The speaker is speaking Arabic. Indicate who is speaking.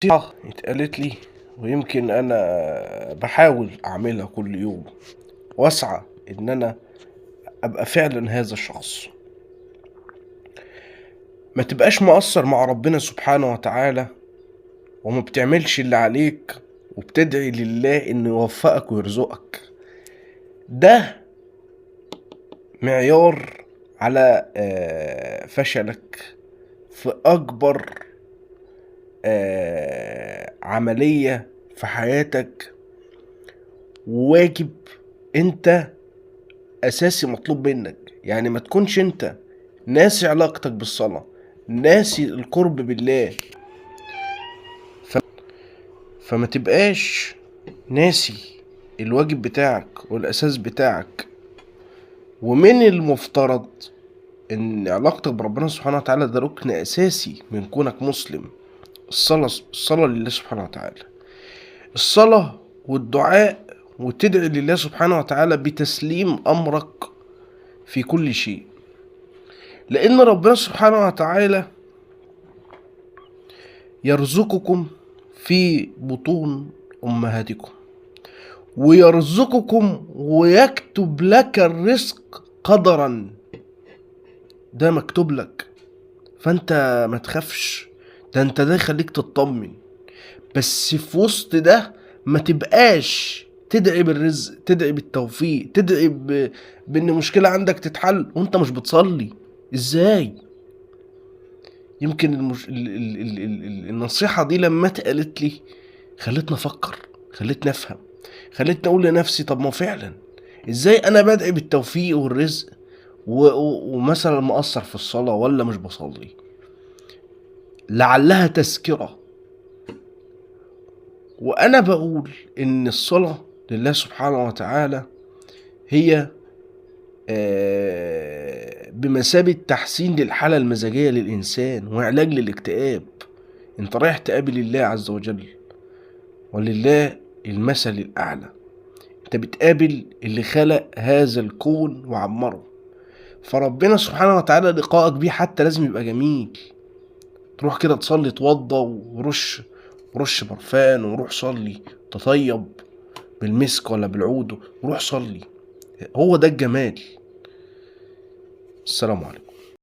Speaker 1: نصيحة اتقالت لي، ويمكن أنا بحاول أعملها كل يوم وأسعى إن أنا أبقى فعلا هذا الشخص. ما تبقاش مقصر مع ربنا سبحانه وتعالى وما بتعملش اللي عليك وبتدعي لله إنه يوفقك ويرزقك. ده معيار على فشلك في أكبر عملية في حياتك، وواجب انت اساسي مطلوب منك. يعني ما تكونش انت ناسي علاقتك بالصلاة، ناسي القرب بالله، فما تبقاش ناسي الواجب بتاعك والاساس بتاعك. ومن المفترض ان علاقتك بربنا سبحانه وتعالى ده ركن اساسي من كونك مسلم. الصلاة لله سبحانه وتعالى، الصلاة والدعاء، وتدعي لله سبحانه وتعالى بتسليم أمرك في كل شيء. لأن ربنا سبحانه وتعالى يرزقكم في بطون أمهاتكم، ويرزقكم ويكتب لك الرزق قدرا. ده مكتوب لك، فأنت ما تخافش، ده يخليك تطمن. بس في وسط ده ما تبقاش تدعي بالرزق، تدعي بالتوفيق، تدعي بان مشكلة عندك تتحل وانت مش بتصلي. ازاي؟ يمكن النصيحة دي لما اتقالت لي خلتني افكر، خلتني افهم، خلتني اقول لنفسي طب ما فعلا ازاي انا بدعي بالتوفيق والرزق ومثلا مقصر في الصلاة ولا مش بصلي. لعلها تذكرة. وأنا بقول إن الصلاة لله سبحانه وتعالى هي بمثابة تحسين للحالة المزاجية للإنسان وعلاج للاكتئاب. أنت رايح تقابل الله عز وجل، ولله المثل الأعلى. أنت بتقابل اللي خلق هذا الكون وعمره، فربنا سبحانه وتعالى لقائك بيه حتى لازم يبقى جميل. تروح كده تصلي، توضى ورش برفان وروح صلي، تطيب بالمسك ولا بالعود وروح صلي. هو ده الجمال. السلام عليكم.